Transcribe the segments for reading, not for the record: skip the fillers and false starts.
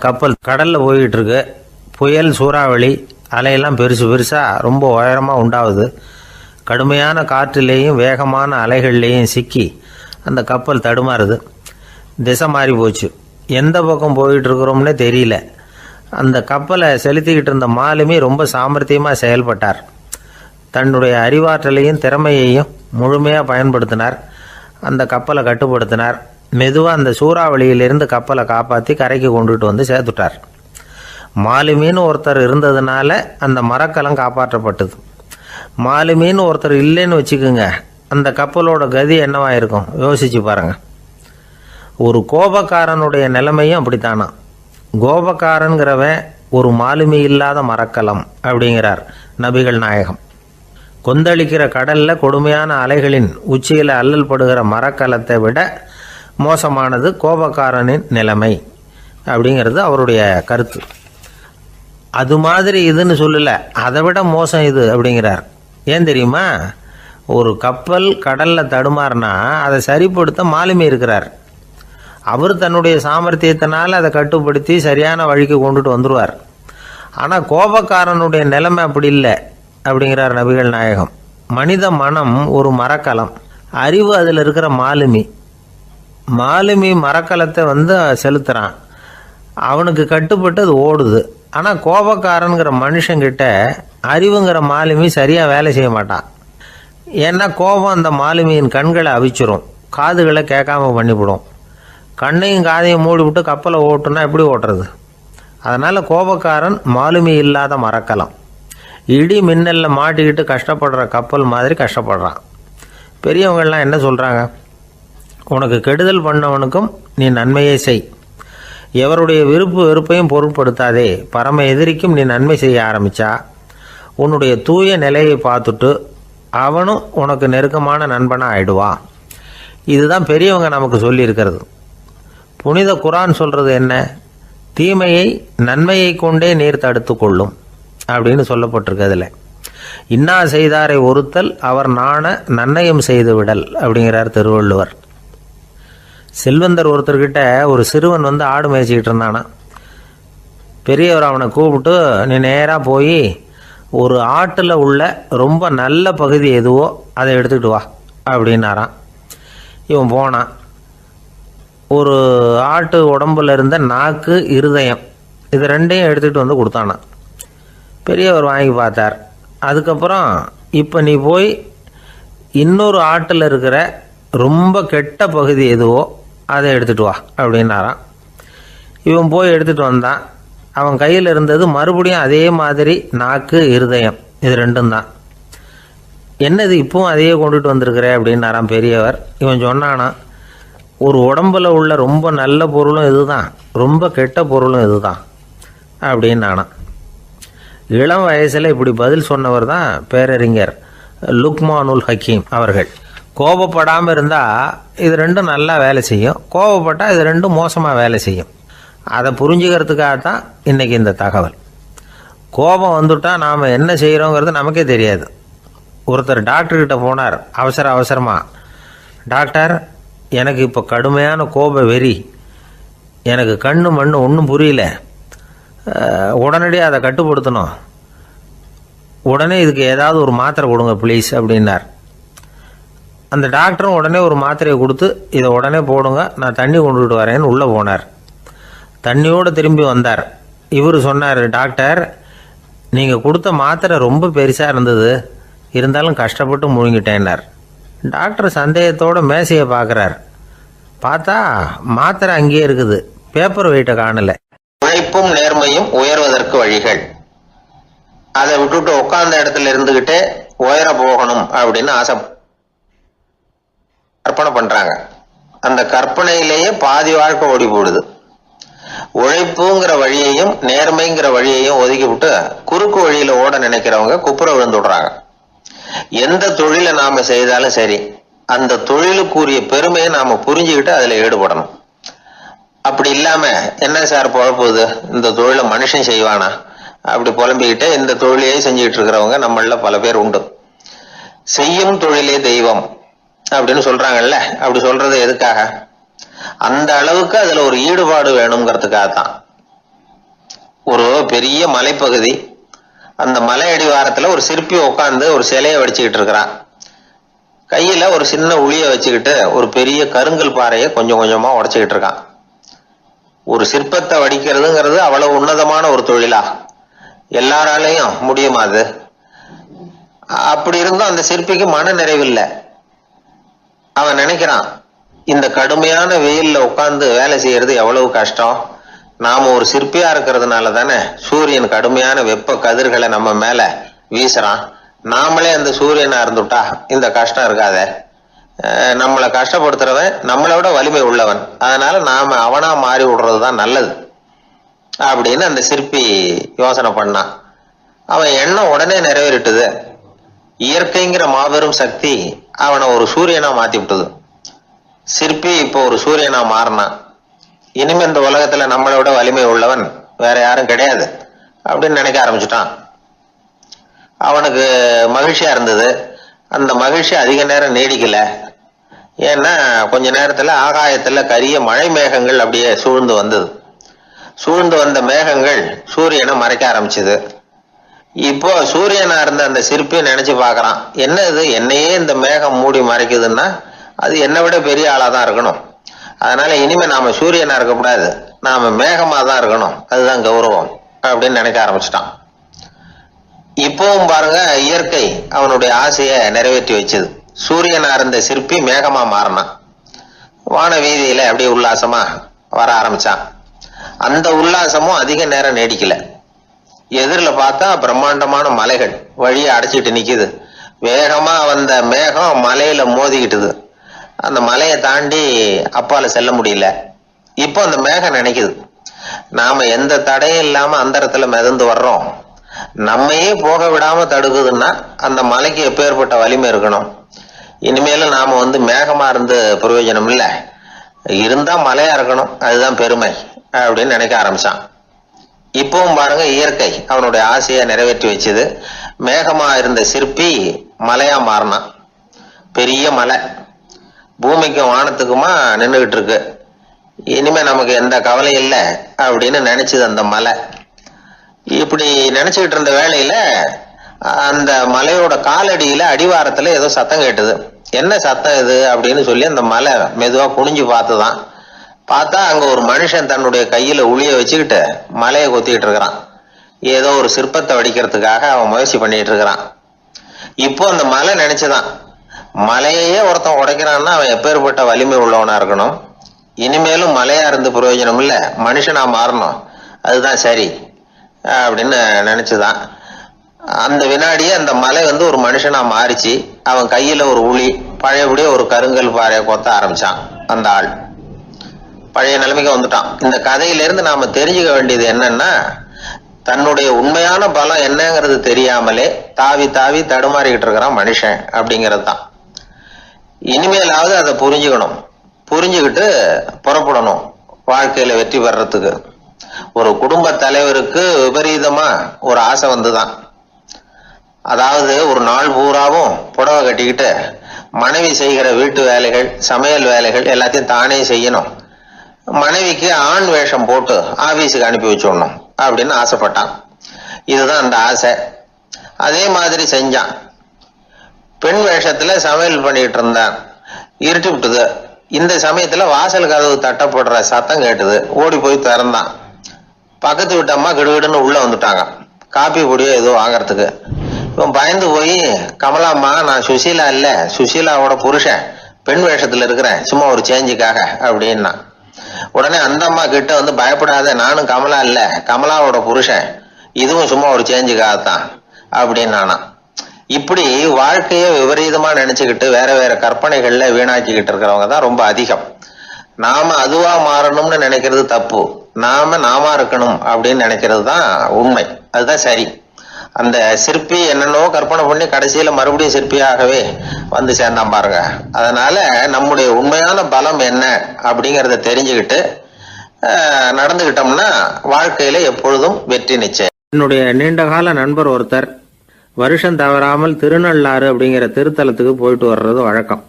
கப்பல் கடலில் போயிட்டு இருக்கு. புயல், சூறாவளி, அலையெல்லாம் பெருசாக ரொம்ப உயரமாக உண்டாகுது. கடுமையான காற்றிலேயும் வேகமான அலைகள்லேயும் சிக்கி அந்த கப்பல் தடுமாறுது. திசை மாறி போச்சு. எந்த பக்கம் போயிட்டு இருக்கிறோம்னே தெரியல. அந்த கப்பலை செலுத்திக்கிட்டு இருந்த மாலுமி ரொம்ப சாமர்த்தியமாக செயல்பட்டார். தன்னுடைய அறிவாற்றலையும் திறமையையும் முழுமையாக பயன்படுத்தினார். அந்த கப்பலை கட்டுப்படுத்தினார். மெதுவாக அந்த சூறாவளியிலிருந்து கப்பலை காப்பாற்றி கரைக்கு கொண்டுட்டு வந்து சேர்த்துட்டார். மாலுமின்னு ஒருத்தர் இருந்ததுனால அந்த மரக்கலம் காப்பாற்றப்பட்டது. மாலுமின்னு ஒருத்தர் இல்லைன்னு வச்சுக்கோங்க, அந்த கப்பலோட கதி என்னவாயிருக்கும் யோசிச்சு பாருங்க. ஒரு கோபக்காரனுடைய நிலைமையும் அப்படித்தானா. கோபக்காரன்கிறவன் ஒரு மாலுமி இல்லாத மரக்கலம் அப்படிங்கிறார் நபிகள் நாயகம். கொந்தளிக்கிற கடலில் கொடுமையான அலைகளின் உச்சியில் அல்லல் படுகிற மரக்கலத்தை விட மோசமானது கோபக்காரனின் நிலைமை அப்படிங்கிறது அவருடைய கருத்து. அது மாதிரி இதுன்னு சொல்லலை, அதை விட மோசம் இது அப்படிங்கிறார். ஏன் தெரியுமா? ஒரு கப்பல் கடலில் தடுமாறினா அதை சரிப்படுத்த மாலுமி இருக்கிறார். அவர் தன்னுடைய சாமர்த்தியத்தினால் அதை கட்டுப்படுத்தி சரியான வழிக்கு கொண்டுட்டு வந்துடுவார். ஆனால் கோபக்காரனுடைய நிலைமை அப்படி இல்லை அப்படிங்கிறார் நபிகள் நாயகம். மனித மனம் ஒரு மரக்கலம், அறிவு அதில் இருக்கிற மாலுமி. மாலுமி மரக்கலத்தை செலுத்துகிறான், அவனுக்கு கட்டுப்பட்டு அது ஓடுது. ஆனால் கோபக்காரனுங்கிற மனுஷங்கிட்ட அறிவுங்கிற மாலுமி சரியாக வேலை செய்ய மாட்டான். ஏன்னா கோபம் அந்த மாலுமியின் கண்களை அவிச்சிரும், காதுகளை கேட்காம பண்ணிவிடும். கண்ணையும் காதையும் மூடி விட்டு கப்பலை ஓட்டுனா எப்படி ஓட்டுறது? அதனால் கோபக்காரன் மாலுமி இல்லாத மரக்கலம். இடி மின்னலில் மாட்டிக்கிட்டு கஷ்டப்படுற கப்பல் மாதிரி கஷ்டப்படுறான். பெரியவங்கள்லாம் என்ன சொல்கிறாங்க? உனக்கு கெடுதல் பண்ணவனுக்கும் நீ நன்மையை செய், எவருடைய விருப்பு வெறுப்பையும் பொருட்படுத்தாதே. பரம எதிரிக்கும் நீ நன்மை செய்ய ஆரம்பித்தா உன்னுடைய தூய நிலையை பார்த்துட்டு அவனும் உனக்கு நெருக்கமான நண்பனாக ஆயிடுவான். இதுதான் பெரியவங்க நமக்கு சொல்லியிருக்கிறது. புனித குரான் சொல்கிறது என்ன? தீமையை நன்மையை கொண்டே நீர் தடுத்து கொள்ளும் அப்படின்னு சொல்லப்பட்டிருக்கு. அதில் இன்னா செய்தாரை ஒருத்தல் அவர் நாண நன்னயம் செய்து விடல் அப்படிங்கிறார் திருவள்ளுவர். செல்வந்தர் ஒருத்தர்கிட்ட ஒரு சிறுவன் ஆடு மேய்ச்சிக்கிட்டு இருந்தானா. பெரியவர் அவனை கூப்பிட்டு, நீ நேராக போய் ஒரு ஆட்டில் உள்ள ரொம்ப நல்ல பகுதி எதுவோ அதை எடுத்துக்கிட்டு வா அப்படின்னாரான். இவன் போனான். ஒரு ஆட்டு உடம்புல இருந்த நாக்கு, இருதயம், இது ரெண்டையும் எடுத்துகிட்டு கொடுத்தானான். பெரியவர் வாங்கி பார்த்தார். அதுக்கப்புறம் இப்போ நீ போய் இன்னொரு ஆட்டில் இருக்கிற ரொம்ப கெட்ட பகுதி எதுவோ அதை எடுத்துகிட்டு வா அப்படின்னாரான். இவன் போய் எடுத்துகிட்டு வந்தான். அவன் கையில் இருந்தது மறுபடியும் அதே மாதிரி நாக்கு, இருதயம், இது ரெண்டும் தான். என்னது இப்பவும் அதையே கொண்டுட்டு வந்திருக்கிற அப்படின்னாரான் பெரியவர். இவன் சொன்னானா, ஒரு உடம்புல உள்ள ரொம்ப நல்ல பொருளும் இதுதான், ரொம்ப கெட்ட பொருளும் இதுதான் அப்படின்னானா. இளம் வயசில் இப்படி பதில் சொன்னவர் தான் பேரறிஞர் லுக்மானுல் ஹக்கீம் அவர்கள். கோபப்படாமல் இருந்தால் இது ரெண்டும் நல்லா வேலை செய்யும், கோபப்பட்டால் இது ரெண்டும் மோசமாக வேலை செய்யும். அதை புரிஞ்சுக்கிறதுக்காகத்தான் இன்றைக்கி இந்த தகவல். கோபம் வந்துட்டால் நாம் என்ன செய்கிறோங்கிறது நமக்கே தெரியாது. ஒருத்தர் டாக்டர்கிட்ட போனார் அவசரமாக. டாக்டர், எனக்கு இப்போ கடுமையான கோப வெறி, எனக்கு கண்ணு மண்ணு ஒன்றும் புரியல, உடனடியாக அதை கட்டுப்படுத்தணும், உடனே இதுக்கு ஏதாவது ஒரு மாத்திரை கொடுங்க ப்ளீஸ் அப்படின்னார். அந்த டாக்டரும் உடனே ஒரு மாத்திரையை கொடுத்து, இதை உடனே போடுங்க, நான் தண்ணி கொண்டுகிட்டு வரேன்னு உள்ளே போனார். தண்ணியோடு திரும்பி வந்தார். இவர் சொன்னார், டாக்டர், நீங்கள் கொடுத்த மாத்திரை ரொம்ப பெருசாக இருந்தது, இருந்தாலும் கஷ்டப்பட்டு முழுங்கிட்டேன்னார். டாக்டர் சந்தேகத்தோடு மேசையை பார்க்குறார். பார்த்தா மாத்திரை அங்கேயே இருக்குது, பேப்பர் வெயிட்டை காணலை. உழைப்பும் நேர்மையும் உயர்வதற்கு வழிகள். அதை விட்டுட்டு உட்கார்ந்த இடத்துல இருந்துகிட்டே உயர போகணும் அப்படின்னு கற்பனை பண்றாங்க. அந்த கற்பனையிலேயே பாதி வாழ்க்கை ஓடி போடுது. உழைப்புங்கிற வழியையும் நேர்மைங்கிற வழியையும் ஒதுக்கி விட்டு குறுக்கு வழியில ஓட நினைக்கிறவங்க குப்புற விழுந்துடுறாங்க. எந்த தொழிலை நாம செய்தாலும் சரி, அந்த தொழிலுக்குரிய பெருமையை நாம புரிஞ்சுக்கிட்டு அதுல ஈடுபடணும். அப்படி இல்லாம என்ன சார் பொழப்புது, இந்த தொழிலை மனுஷன் செய்வானா அப்படி புலம்பிக்கிட்டு இந்த தொழிலையே செஞ்சுக்கிட்டு இருக்கிறவங்க நம்மள பல பேர் உண்டு. செய்யும் தொழிலே தெய்வம் அப்படின்னு சொல்றாங்கல்ல, அப்படி சொல்றது எதுக்காக? அந்த அளவுக்கு அதுல ஒரு ஈடுபாடு வேணுங்கிறதுக்காகத்தான். ஒரு பெரிய மலைப்பகுதி. அந்த மலை அடிவாரத்துல ஒரு சிற்பி உட்காந்து ஒரு சிலையை வடிச்சுக்கிட்டு இருக்கிறான். கையில ஒரு சின்ன உளிய வச்சுக்கிட்டு ஒரு பெரிய கருங்கல் பாறையை கொஞ்சம் கொஞ்சமா உடைச்சுக்கிட்டு இருக்கான். ஒரு சிற்பத்தை வடிக்கிறதுங்கிறது அவ்வளவு உன்னதமான ஒரு தொழிலா? எல்லாராலையும் முடியுமா அது? அப்படி இருந்தும் அந்த சிற்பிக்கு மன நிறைவில்லை. அவன் நினைக்கிறான், இந்த கடுமையான வெயில்ல உட்கார்ந்து வேலை செய்யறது எவ்வளவு கஷ்டம். நாம ஒரு சிற்பியா இருக்கிறதுனால தானே சூரியன் கடுமையான வெப்ப கதிர்களை நம்ம மேல வீசுறான். நாமளே அந்த சூரியனா இருந்துட்டா இந்த கஷ்டம் இருக்காத. நம்மளை கஷ்டப்படுத்துறவன் நம்மளை விட வலிமை உள்ளவன். அதனால நாம அவனா மாறி விடுறதுதான் நல்லது அப்படின்னு அந்த சிற்பி யோசனை பண்ணான். அவன் எண்ணம் உடனே நிறைவேறிட்டுது. இயற்கைங்கிற மாபெரும் சக்தி அவனை ஒரு சூரியனா மாத்தி விட்டது. சிற்பி இப்போ ஒரு சூரியனா மாறினான். இனிமே இந்த உலகத்துல நம்மளை விட வலிமை உள்ளவன் வேற யாரும் கிடையாது அப்படின்னு நினைக்க ஆரம்பிச்சுட்டான். அவனுக்கு மகிழ்ச்சியா இருந்தது. அந்த மகிழ்ச்சி அதிக நேரம் நீடிக்கல. ஏன்னா கொஞ்ச நேரத்துல ஆகாயத்துல கரிய மழை மேகங்கள் அப்படியே சூழ்ந்து வந்தது. சூழ்ந்து வந்த மேகங்கள் சூரியனை மறைக்க ஆரம்பிச்சது. இப்போ சூரியனா இருந்த அந்த சிற்பி நினைச்சு பாக்குறான், என்ன இது என்னையே இந்த மேகம் மூடி மறைக்குதுன்னா அது என்னை விட பெரிய ஆளா தான் இருக்கணும். அதனால இனிமே நாம சூரியனா இருக்கக்கூடாது, நாம மேகமா தான் இருக்கணும், அதுதான் கௌரவம் அப்படின்னு நினைக்க ஆரம்பிச்சிட்டான். இப்பவும் பாருங்க, இயற்கை அவனுடைய ஆசையை நிறைவேற்றி வச்சது. சூரியனா இருந்த சிற்பி மேகமா மாறினான். வான வீதியில அப்படியே உல்லாசமா வர ஆரம்பிச்சான். அந்த உல்லாசமும் அதிக நேரம் நீடிக்கல. எதிரில் பார்த்தா பிரம்மாண்டமான மலைகள் வழியை அடைச்சிட்டு நிக்குது. வேகமா வந்த மேகம் மலையில மோதிக்கிட்டுது. அந்த மலையை தாண்டி அப்பால செல்ல முடியல. இப்போ அந்த மேகம் நினைக்குது, நாம எந்த தடையும் இல்லாம அந்தரத்துல மிதந்து வர்றோம். நம்மையே போக விடாம தடுக்குதுன்னா அந்த மலைக்கு எப்பேற்பட்ட வலிமை இருக்கணும். இனிமேலும் நாம மேகமா இருந்து பிரயோஜனம் இல்லை, இருந்தா மலையா இருக்கணும், அதுதான் பெருமை அப்படின்னு நினைக்க ஆரம்பிச்சான். இப்பவும் பாருங்க, இயற்கை அவனுடைய ஆசையை நிறைவேற்றி வச்சது. மேகமா இருந்த சிற்பி மலையா மாறினான். பெரிய மலை பூமிக்கும் வானத்துக்குமா நின்றுகிட்டு இருக்கு. இனிமே நமக்கு எந்த கவலை இல்லை அப்படின்னு நினைச்சது அந்த மலை. இப்படி நினைச்சுக்கிட்டு இருந்த வேளையில அந்த மலையோட காலடியில அடிவாரத்துல ஏதோ சத்தம் கேட்டுது. என்ன சத்தம் இது அப்படின்னு சொல்லி அந்த மலை மெதுவா குனிஞ்சு பார்த்துதான். பார்த்தா அங்க ஒரு மனுஷன் தன்னுடைய கையில உளிய வச்சுக்கிட்டு மலையை கொத்திக்கிட்டு இருக்கிறான். ஏதோ ஒரு சிற்பத்தை வடிக்கிறதுக்காக அவன் முயற்சி பண்ணிட்டு இருக்கிறான். இப்போ அந்த மலை நினைச்சுதான், மலையே ஒருத்தன் உடைக்கிறான்னா அவன் எப்பேற்பட்ட வலிமை உள்ளவனா இருக்கணும். இனிமேலும் மலையா இருந்து பிரயோஜனம் இல்ல, மனுஷனா மாறணும், அதுதான் சரி அப்படின்னு நினைச்சுதான். அந்த வினாடியே அந்த மலை ஒரு மனுஷனா மாறிச்சு. அவன் கையில ஒரு உளி, பழையபடியே ஒரு கருங்கல் பாறையை கொத்த ஆரம்பிச்சான். அந்த ஆள் பழைய நிலைமைக்கு வந்துட்டான். இந்த கதையிலிருந்து நாம தெரிஞ்சுக்க வேண்டியது என்னன்னா, தன்னுடைய உண்மையான பலம் என்னங்கிறது தெரியாமலே தாவி தாவி தடுமாறிக்கிட்டு இருக்கிறான் மனுஷன் அப்படிங்கிறது தான். இனிமேலாவது அதை புரிஞ்சுக்கணும். புரிஞ்சுக்கிட்டு புறப்படணும் வாழ்க்கையில வெற்றி பெறறதுக்கு. ஒரு குடும்ப தலைவருக்கு விபரீதமா ஒரு ஆசை வந்துதான். அதாவது ஒரு நாள் பூராவும் புடவை கட்டிக்கிட்டு மனைவி செய்கிற வீட்டு வேலைகள், சமையல் வேலைகள் எல்லாத்தையும் தானே செய்யணும். மனைவிக்கு ஆண் வேஷம் போட்டு ஆபீஸுக்கு அனுப்பி வச்சுடணும் அப்படின்னு ஆசைப்பட்டான். இதுதான் அந்த ஆசை. அதே மாதிரி செஞ்சான். பெண் வேஷத்துல சமையல் பண்ணிட்டு இருந்தான். இருட்டி விட்டுது. இந்த சமயத்துல வாசல் கதவு தட்டப்படுற சத்தம் கேட்டுது. ஓடி போய் திறந்தான். பக்கத்து வீட்டு அம்மா கிடுகிடுன்னு உள்ள வந்துட்டாங்க, காப்பி பொடியோ ஏதோ வாங்கறதுக்கு. இவன் பயந்து போய், கமலாம்மா, நான் சுசீலா இல்ல, சுசீலாவோட புருஷன், பெண் வேஷத்துல இருக்கிறேன், சும்மா ஒரு சேஞ்சுக்காக அப்படின்னா. உடனே அந்த அம்மா கிட்ட பயப்படாத, நானும் கமலா இல்ல, கமலாவோட புருஷன், இதுவும் சும்மா ஒரு சேஞ்சுக்காகத்தான் அப்படின்னானா. இப்படி வாழ்க்கைய விபரீதமா நினைச்சுக்கிட்டு வேற வேற கற்பனைகள்ல வீணாக்கிக்கிட்டு இருக்கிறவங்க தான் ரொம்ப அதிகம். நாம அதுவா மாறணும்னு நினைக்கிறது தப்பு. நாம இருக்கணும் அப்படின்னு நினைக்கிறது தான் உண்மை, அதுதான் சரி. அந்த சிற்பி என்னென்னோ கற்பனை பண்ணி கடைசியில மறுபடியும் சிற்பியாகவே சேர்ந்தான் பாருங்க. அதனால நம்முடைய உண்மையான பலம் என்ன அப்படிங்கறத தெரிஞ்சுக்கிட்டு நடந்துகிட்டோம்னா வாழ்க்கையில எப்பொழுதும் வெற்றி நிச்சயம். என்னுடைய நீண்டகால நண்பர் ஒருத்தர் வருஷம் தவறாமல் திருநள்ளாறு அப்படிங்கிற திருத்தலத்துக்கு போயிட்டு வர்றது வழக்கம்.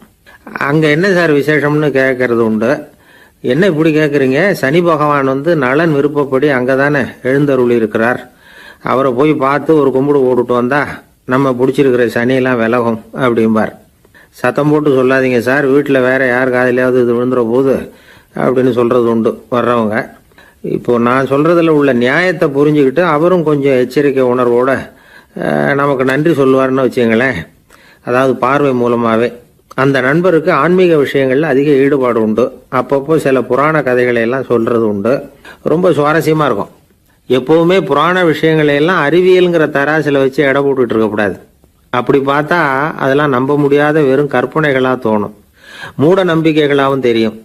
அங்க என்ன சார் விசேஷம்னு கேட்கறது உண்டு. என்ன இப்படி கேட்குறீங்க? சனி பகவான் வந்து நலன் விருப்பப்படி அங்கே தானே எழுந்தருளி இருக்கிறார். அவரை போய் பார்த்து ஒரு கும்பிடு போட்டுட்டு வந்தா நம்ம பிடிச்சிருக்கிற சனியெல்லாம் விலகும் அப்படிம்பார். சத்தம் போட்டு சொல்லாதீங்க சார், வீட்டில் வேற யார் காதிலையாவது இது விழுந்துற போது அப்படின்னு சொல்கிறது உண்டு வர்றவங்க. இப்போ நான் சொல்கிறதுல உள்ள நியாயத்தை புரிஞ்சுக்கிட்டு அவரும் கொஞ்சம் எச்சரிக்கை உணர்வோட நமக்கு நன்றி சொல்லுவார்னு வச்சுங்களேன். அதாவது பார்வை மூலமாகவே. அந்த நண்பருக்கு ஆன்மீக விஷயங்களில் அதிக ஈடுபாடு உண்டு. அப்பப்போ சில புராண கதைகளை எல்லாம் சொல்கிறது உண்டு. ரொம்ப சுவாரஸ்யமாக இருக்கும். எப்போவுமே புராண விஷயங்களையெல்லாம் அறிவியலுங்கிற தராசில் வச்சு எடை போட்டுட்டு இருக்கக்கூடாது. அப்படி பார்த்தா அதெல்லாம் நம்ப முடியாத வெறும் கற்பனைகளாக தோணும், மூட நம்பிக்கைகளாகவும் தெரியும்.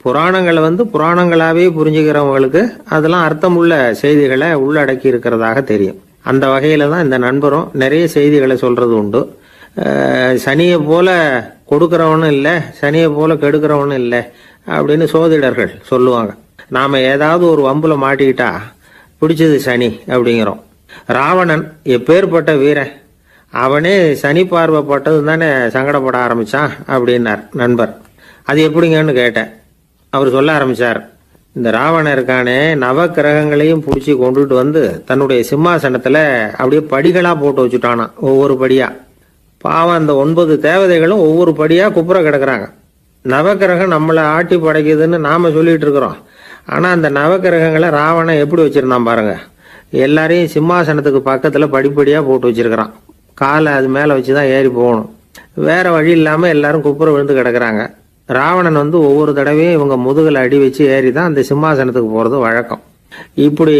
புராணங்களை வந்து புராணங்களாகவே புரிஞ்சுக்கிறவங்களுக்கு அதெல்லாம் அர்த்தமுள்ள செய்திகளை உள்ளடக்கி இருக்கிறதாக தெரியும். அந்த வகையில் தான் இந்த நண்பரும் நிறைய செய்திகளை சொல்கிறது உண்டு. சனியை போல கொடுக்குறவனும் இல்லை, சனியை போல கெடுக்கிறவனும் இல்லை அப்படின்னு சோதிடர்கள் சொல்லுவாங்க. நாம் ஏதாவது ஒரு வம்புல மாட்டிக்கிட்டா பிடிச்சது சனி அப்படிங்கிறோம். ராவணன் எப்பேற்பட்ட வீரன், அவனே சனி பார்வைப்பட்டது தானே சங்கடப்பட ஆரம்பித்தான் அப்படின்னார் நண்பர். அது எப்படிங்கன்னு கேட்டேன். அவர் சொல்ல ஆரம்பித்தார், இந்த ராவணன் இருக்கானே நவ கிரகங்களையும் பிடிச்சி கொண்டுட்டு வந்து தன்னுடைய சிம்மாசனத்தில் அப்படியே படிகளாக போட்டு வச்சுட்டானான். ஒவ்வொரு படியாக. பாவம் அந்த 9 தேவதைகளும் ஒவ்வொரு படியாக குப்புற கிடக்குறாங்க. நவக்கிரகம் நம்மளை ஆட்டி படைக்குதுன்னு நாம் சொல்லிட்டு இருக்கிறோம். ஆனால் அந்த நவக்கிரகங்களை ராவணன் எப்படி வச்சுருந்தான் பாருங்க. எல்லாரையும் சிம்மாசனத்துக்கு பக்கத்தில் படிப்படியாக போட்டு வச்சிருக்கிறான். காலை அது மேலே வச்சு தான் ஏறி போகணும். வேற வழி இல்லாமல் எல்லாரும் குப்புற விழுந்து கிடக்குறாங்க. ராவணன் வந்து ஒவ்வொரு தடவையும் இவங்க முதுகில் அடி வச்சு ஏறி தான் அந்த சிம்மாசனத்துக்கு போகிறது வழக்கம். இப்படி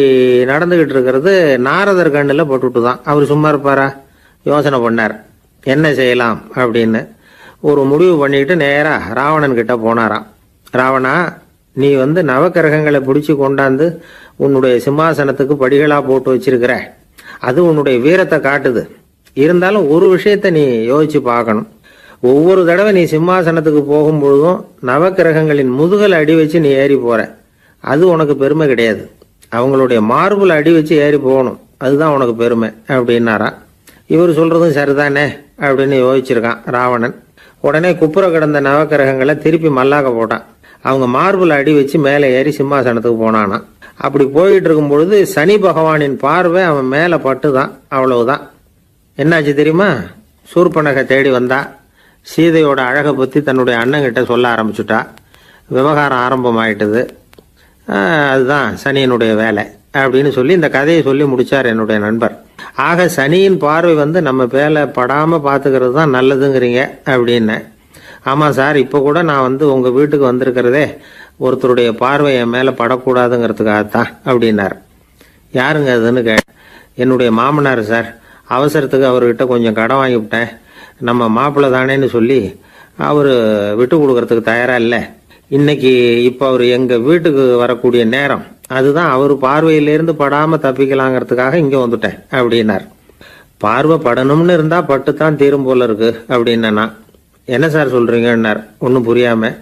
நடந்துக்கிட்டு இருக்கிறது நாரதர் கண்ணில் பட்டுட்டு தான். அவர் சும்மா இருப்பாரா? யோசனை பண்ணார் என்ன செய்யலாம் அப்படின்னு. ஒரு முடிவு பண்ணிட்டு நேராக ராவணன் கிட்ட போனாராம். ராவணா, நீ வந்து நவக்கிரகங்களை பிடிச்சி கொண்டாந்து உன்னுடைய சிம்மாசனத்துக்கு படிகளாக போட்டு வச்சிருக்கிற, அது உன்னுடைய வீரத்தை காட்டுது. இருந்தாலும் ஒரு விஷயத்த நீ யோசிச்சு பார்க்கணும். ஒவ்வொரு தடவை நீ சிம்மாசனத்துக்கு போகும்பொழுதும் நவக்கிரகங்களின் முதுகலை அடி வச்சு நீ ஏறி போற. அது உனக்கு பெருமை கிடையாது. அவங்களுடைய மார்புல அடி வச்சு ஏறி போகணும், அதுதான் உனக்கு பெருமை அப்படின்னாரா. இவர் சொல்றதும் சரிதானே அப்படின்னு யோசிச்சிருக்கான் ராவணன். உடனே குப்புற கிடந்த நவக்கிரகங்களை திருப்பி மல்லாக்க போட்டான். அவங்க மார்புல அடி வச்சு மேலே ஏறி சிம்மாசனத்துக்கு போனானா. அப்படி போயிட்டு இருக்கும் பொழுது சனி பகவானின் பார்வை அவன் மேலே பட்டுதான். அவ்வளவுதான். என்னாச்சு தெரியுமா? சூர்பனகை தேடி வந்தா. சீதையோட அழகை பற்றி தன்னுடைய அண்ணங்கிட்ட சொல்ல ஆரம்பிச்சுட்டா. விவகாரம் ஆரம்பமாயிட்டது. அதுதான் சனியினுடைய வேலை அப்படின்னு சொல்லி இந்த கதையை சொல்லி முடிச்சார் என்னுடைய நண்பர். ஆக சனியின் பார்வை வந்து நம்ம பேல படாமல் பார்த்துக்கிறது தான் நல்லதுங்கிறீங்க அப்படின்னு. ஆமாம் சார், இப்போ கூட நான் வந்து உங்கள் வீட்டுக்கு வந்திருக்கிறதே ஒருத்தருடைய பார்வை என் மேலே படக்கூடாதுங்கிறதுக்காகத்தான் அப்படின்னார். யாருங்க அதுன்னு என்னுடைய மாமனார் சார். அவசரத்துக்கு அவர்கிட்ட கொஞ்சம் கடன் வாங்கிவிட்டேன். நம்ம மாப்பிள்ளை தானேன்னு சொல்லி அவர் விட்டு கொடுக்கறதுக்கு தயாராக இல்லை. இன்னைக்கு இப்போ அவர் எங்கள் வீட்டுக்கு வரக்கூடிய நேரம், அதுதான் அவர் பார்வையிலேருந்து படாமல் தப்பிக்கலாங்கிறதுக்காக இங்கே வந்துட்டேன் அப்படின்னார். பார்வை படணும்னு இருந்தால் பட்டு தான் தீரும் போல இருக்கு அப்படின்னா. என்ன சார் சொல்கிறீங்கன்னார் ஒன்றும் புரியாமல்.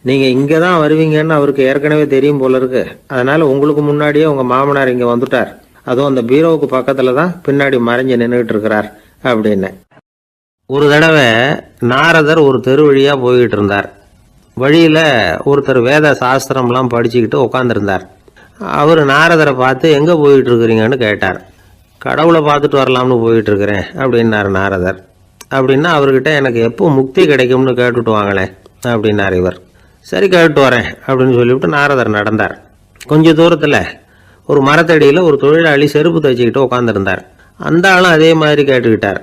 நீங்கள் இங்கே தான் வருவீங்கன்னு அவருக்கு ஏற்கனவே தெரியும் போல இருக்கு. அதனால் உங்களுக்கு முன்னாடியே உங்கள் மாமனார் இங்கே வந்துட்டார். அதுவும் அந்த பீரோவுக்கு பக்கத்தில் தான் பின்னாடி மறைஞ்சு நின்றுட்டு இருக்கிறார் அப்படின்னு. ஒரு தடவை நாரதர் ஒரு தெரு வழியாக போய்கிட்டு இருந்தார். வழியில் ஒருத்தர் வேத சாஸ்திரம்லாம் படிச்சுக்கிட்டு உட்காந்துருந்தார். அவர் நாரதரை பார்த்து எங்கே போயிட்டு இருக்கிறீங்கன்னு கேட்டார். கடவுளை பார்த்துட்டு வரலாம்னு போயிட்டு இருக்கிறேன் அப்படின்னார் நாரதர். அப்படின்னா அவர்கிட்ட எனக்கு எப்போ முக்தி கிடைக்கும்னு கேட்டுட்டு வாங்களேன் அப்படின்னார் இவர். சரி கேட்டு வரேன் அப்படின்னு சொல்லிவிட்டு நாரதர் நடந்தார். கொஞ்சம் தூரத்தில் ஒரு மரத்தடியில் ஒரு தொழிலாளி செருப்பு தைச்சிக்கிட்டு உட்காந்துருந்தார். அந்த ஆளும் அதே மாதிரி கேட்டுக்கிட்டார்.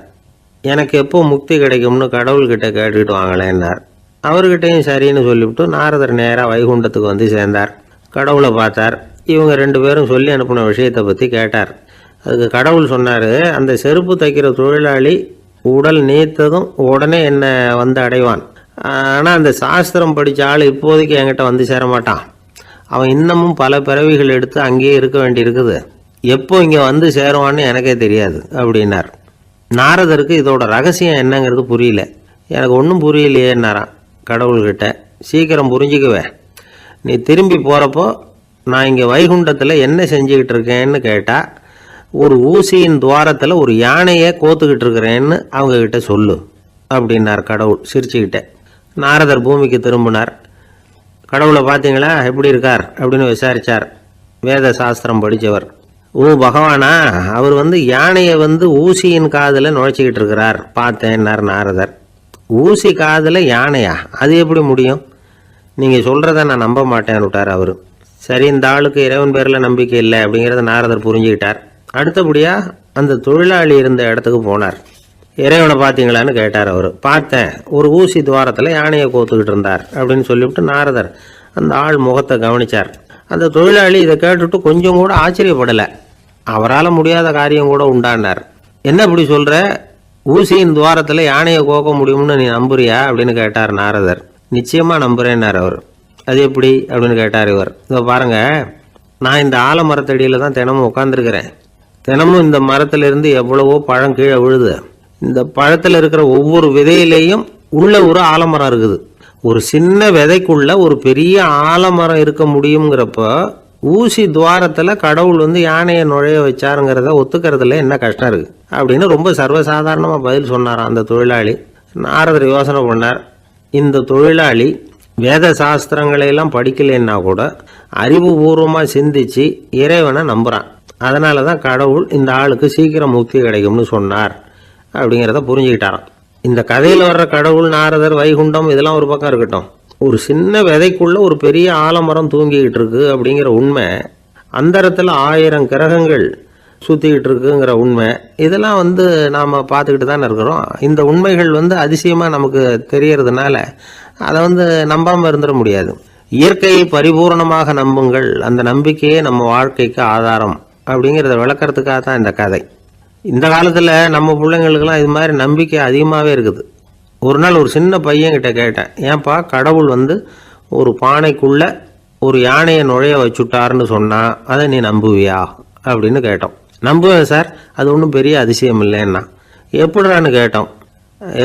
எனக்கு எப்போ முக்தி கிடைக்கும்னு கடவுள்கிட்ட கேட்டுக்கிட்டு வாங்களேன்னார். அவர்கிட்டையும் சரின்னு சொல்லிவிட்டு நாரதர் நேராக வைகுண்டத்துக்கு வந்து சேர்ந்தார். கடவுளை பார்த்தார். இவங்க 2 பேரும் சொல்லி அனுப்பின விஷயத்தை பற்றி கேட்டார். அதுக்கு கடவுள் சொன்னார், அந்த செருப்பு தைக்கிற தொழிலாளி உடல் நீத்ததும் உடனே என்னை வந்து அடைவான். ஆனால் அந்த சாஸ்திரம் படித்த ஆள் இப்போதைக்கு என்கிட்ட வந்து சேர மாட்டான். அவன் இன்னமும் பல பிறவிகள் எடுத்து அங்கேயே இருக்க வேண்டியிருக்குது. எப்போ இங்கே வந்து சேருவான்னு எனக்கே தெரியாது அப்படின்னார். நாரதருக்கு இதோட ரகசியம் என்னங்கிறது புரியல. எனக்கு ஒன்றும் புரியலையேன்னாரான் கடவுள்கிட்ட. சீக்கிரம் புரிஞ்சுக்குவேன். நீ திரும்பி போகிறப்போ நான் இங்கே வைகுண்டத்தில் என்ன செஞ்சுக்கிட்டு இருக்கேன்னு கேட்டால், ஒரு ஊசியின் துவாரத்தில் ஒரு யானையை கோத்துக்கிட்டு இருக்கிறேன்னு அவங்கக்கிட்ட சொல்லு அப்படின்னார் கடவுள் சிரிச்சுக்கிட்டே. நாரதர் பூமிக்கு திரும்பினார். கடவுளை பார்த்தீங்களா, எப்படி இருக்கார் அப்படின்னு விசாரிச்சார் வேத சாஸ்திரம் படித்தவர். ஓ பகவானா, அவர் யானையை ஊசியின் காதில் நுழைச்சிக்கிட்டு இருக்கிறார் பார்த்தேன்னார் நாரதர். ஊசி காதில் யானையா? அது எப்படி முடியும்? நீங்கள் சொல்கிறத நான் நம்ப மாட்டேன்னு விட்டார் அவர். சரி, இந்த ஆளுக்கு இறைவன் பேரில் நம்பிக்கை இல்லை அப்படிங்கிறத நாரதர் புரிஞ்சுக்கிட்டார். அடுத்தபடியாக அந்த தொழிலாளி இருந்த இடத்துக்கு போனார். இறைவனை பார்த்தீங்களான்னு கேட்டார் அவர். பார்த்தேன், ஒரு ஊசி துவாரத்தில் யானையை கோத்துக்கிட்டு இருந்தார் அப்படின்னு சொல்லிவிட்டு நாரதர் அந்த ஆள் முகத்தை கவனித்தார். அந்த தொழிலாளி இதை கேட்டுட்டு கொஞ்சம் கூட ஆச்சரியப்படலை. அவரால் முடியாத காரியம் கூட உண்டானார். என்ன இப்படி சொல்கிற? ஊசியின் துவாரத்தில் யானையை கோக்க முடியும்னு நீ நம்புறியா அப்படின்னு கேட்டார் நாரதர். நிச்சயமாக நம்புகிறேன்னார் அவர். அது எப்படி அப்படின்னு கேட்டார் இவர். இதை பாருங்கள், நான் இந்த ஆலமரத்தடியில் தான் தினமும் உட்காந்துருக்கிறேன். தினமும் இந்த மரத்திலிருந்து எவ்வளவோ பழம் கீழே விழுது. இந்த பழத்தில் இருக்கிற ஒவ்வொரு விதையிலையும் உள்ள ஒரு ஆலமரம் இருக்குது. ஒரு சின்ன விதைக்குள்ள ஒரு பெரிய ஆலமரம் இருக்க முடியுங்கிறப்ப ஊசி துவாரத்தில் கடவுள் யானையை நுழைய வச்சாருங்கிறத ஒத்துக்கிறதுல என்ன கஷ்டம் இருக்குது அப்படின்னு ரொம்ப சர்வசாதாரணமாக பதில் சொன்னாராம் அந்த தொழிலாளி. நாரதர் யோசனை பண்ணார். இந்த தொழிலாளி வேத சாஸ்திரங்களையெல்லாம் படிக்கலைன்னா கூட அறிவுபூர்வமாக சிந்திச்சு இறைவனை நம்புகிறான். அதனால தான் கடவுள் இந்த ஆளுக்கு சீக்கிரம் முக்தி கிடைக்கும்னு சொன்னார் அப்படிங்கிறத புரிஞ்சுக்கிட்டாராம். இந்த கதையில் வர்ற கடவுள், நாரதர், வைகுண்டம் இதெல்லாம் ஒரு பக்கம் இருக்கட்டும், ஒரு சின்ன விதைக்குள்ள ஒரு பெரிய ஆலமரம் தூங்கிக்கிட்டு இருக்கு அப்படிங்கிற உண்மை, அந்தரத்தில் 1000 கிரகங்கள் சுற்றிக்கிட்டு இருக்குங்கிற உண்மை, இதெல்லாம் நாம் பார்த்துக்கிட்டு தானே இருக்கிறோம். இந்த உண்மைகள் அதிசயமாக நமக்கு தெரியறதுனால அதை நம்பாமல் இருந்துட முடியாது. இயற்கையை பரிபூர்ணமாக நம்புங்கள், அந்த நம்பிக்கையே நம்ம வாழ்க்கைக்கு ஆதாரம் அப்படிங்கிறத விளக்கறதுக்காக தான் இந்த கதை. இந்த காலத்தில் நம்ம பிள்ளைங்களுக்கெல்லாம் இது மாதிரி நம்பிக்கை அதிகமாகவே இருக்குது. ஒரு நாள் ஒரு சின்ன பையன்கிட்ட கேட்டேன், ஏன்பா கடவுள் ஒரு பானைக்குள்ளே ஒரு யானையை நுழைய வச்சுட்டாருன்னு சொன்னால் அதை நீ நம்புவியா அப்படின்னு கேட்டோம். நம்புவேன் சார், அது ஒன்றும் பெரிய அதிசயம் இல்லைன்னா. எப்படிறான்னு கேட்டோம்.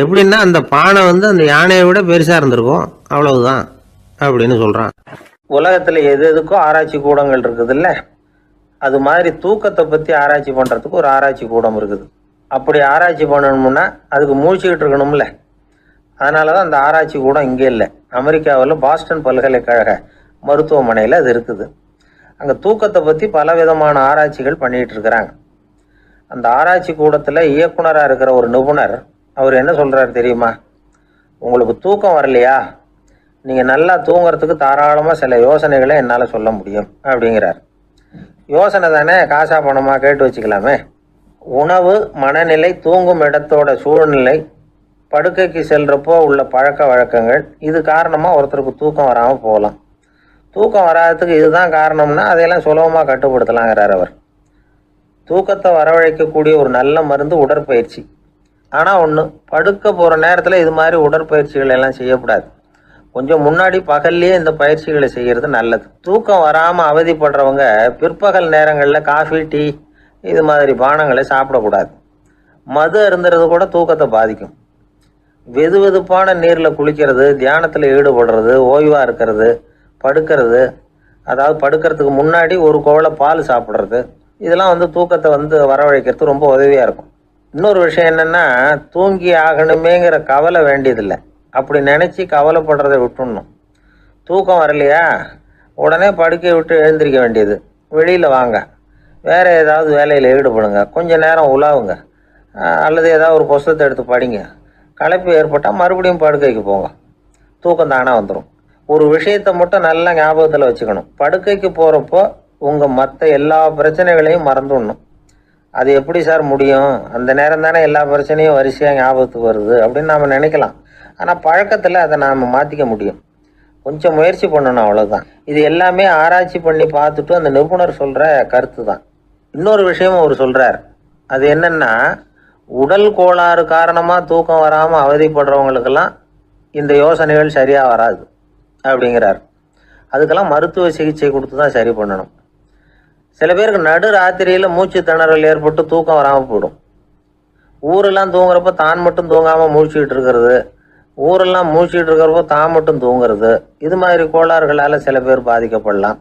எப்படின்னா அந்த பானை அந்த யானையை விட பெருசாக இருந்திருக்கும், அவ்வளவுதான் அப்படின்னு சொல்கிறான். உலகத்தில் எது எதுக்கும் ஆராய்ச்சி கூடங்கள் இருக்குதுல்ல, அது மாதிரி தூக்கத்தை பற்றி ஆராய்ச்சி பண்ணுறதுக்கு ஒரு ஆராய்ச்சி கூடம் இருக்குது. அப்படி ஆராய்ச்சி பண்ணணும்னா அதுக்கு மூழ்கிக்கிட்டு இருக்கணும்ல. அதனால தான் அந்த ஆராய்ச்சி கூடம் இங்கே இல்லை. அமெரிக்காவில் பாஸ்டன் பல்கலைக்கழக மருத்துவமனையில் அது இருக்குது. அங்கே தூக்கத்தை பற்றி பலவிதமான ஆராய்ச்சிகள் பண்ணிகிட்டு இருக்கிறாங்க. அந்த ஆராய்ச்சி கூடத்தில் இயக்குனராக இருக்கிற ஒரு நிபுணர், அவர் என்ன சொல்கிறாரு தெரியுமா? உங்களுக்கு தூக்கம் வரலையா, நீங்கள் நல்லா தூங்குறதுக்கு தாராளமாக சில யோசனைகளை என்னால் சொல்ல முடியும் அப்படிங்கிறார். யோசனை தானே, காசா பணமாக கேட்டு வச்சுக்கலாமே. உணவு, மனநிலை, தூங்கும் இடத்தோட சூழ்நிலை, படுக்கைக்கு செல்றப்போ உள்ள பழக்க வழக்கங்கள், இது காரணமாக ஒருத்தருக்கு தூக்கம் வராமல் போகலாம். தூக்கம் வராததுக்கு இதுதான் காரணம்னா அதையெல்லாம் சுலபமாக கட்டுப்படுத்தலாங்கிறார் அவர். தூக்கத்தை வரவழைக்கக்கூடிய ஒரு நல்ல மருந்து உடற்பயிற்சி. ஆனால் ஒன்று, படுக்க போகிற நேரத்தில் இது மாதிரி உடற்பயிற்சிகள் எல்லாம் செய்யக்கூடாது. கொஞ்சம் முன்னாடி பகல்லையே இந்த பயிற்சிகளை செய்கிறது நல்லது. தூக்கம் வராமல் அவதிப்படுறவங்க பிற்பகல் நேரங்களில் காஃபி, டீ இது மாதிரி பானங்களை சாப்பிடக்கூடாது. மது அருந்துறது கூட தூக்கத்தை பாதிக்கும். வெது வெதுப்பான நீரில் குளிக்கிறது, தியானத்தில் ஈடுபடுறது, ஓய்வாக இருக்கிறது, படுக்கிறது, அதாவது படுக்கிறதுக்கு முன்னாடி ஒரு கோவலை பால் சாப்பிட்றது, இதெல்லாம் தூக்கத்தை வரவழைக்கிறது ரொம்ப உதவியாக இருக்கும். இன்னொரு விஷயம் என்னென்னா, தூங்கி ஆகணுமேங்கிற கவலை வேண்டியதில்லை. அப்படி நினச்சி கவலைப்படுறதை விட்டுடணும். தூக்கம் வரலையா, உடனே படுக்கையை விட்டு எழுந்திரிக்க வேண்டியது. வெளியில் வாங்க, வேறு ஏதாவது வேலையில் ஈடுபடுங்க, கொஞ்சம் நேரம் உலாவுங்க, அல்லது ஏதாவது ஒரு புஸ்தகத்தை எடுத்து படிங்க. களைப்பு ஏற்பட்டால் மறுபடியும் படுக்கைக்கு போங்க, தூக்கம் தானாக வந்துடும். ஒரு விஷயத்தை மட்டும் நல்லா ஞாபகத்தில் வச்சுக்கணும். படுக்கைக்கு போகிறப்போ உங்கள் மற்ற எல்லா பிரச்சனைகளையும் மறந்துடணும். அது எப்படி சார் முடியும்? அந்த நேரம் தானே எல்லா பிரச்சனையும் வரிசையாக ஞாபகத்துக்கு வருது அப்படின்னு நாம் நினைக்கலாம். ஆனால் பழக்கத்தில் அதை நாம் மாற்றிக்க முடியும். கொஞ்சம் முயற்சி பண்ணணும், அவ்வளோதான். இது எல்லாமே ஆராய்ச்சி பண்ணி பார்த்துட்டு அந்த நிபுணர் சொல்கிற கருத்து தான். இன்னொரு விஷயமும் அவர் சொல்கிறார். அது என்னென்னா, உடல் கோளாறு காரணமாக தூக்கம் வராமல் அவதிப்படுறவங்களுக்கெல்லாம் இந்த யோசனைகள் சரியாக வராது அப்படிங்கிறார். அதுக்கெல்லாம் மருத்துவ சிகிச்சை கொடுத்து தான் சரி பண்ணணும். சில பேருக்கு நடு ராத்திரியில் மூச்சு திணறல் ஏற்பட்டு தூக்கம் வராமல் போயிடும். ஊரெல்லாம் தூங்குறப்ப தான் மட்டும் தூங்காமல் மூழ்கிட்டு இருக்கிறது, ஊரெல்லாம் மூழ்கிட்டு இருக்கிறப்போ தான் மட்டும் தூங்குறது, இது மாதிரி கோளாறுகளால் சில பேர் பாதிக்கப்படலாம்.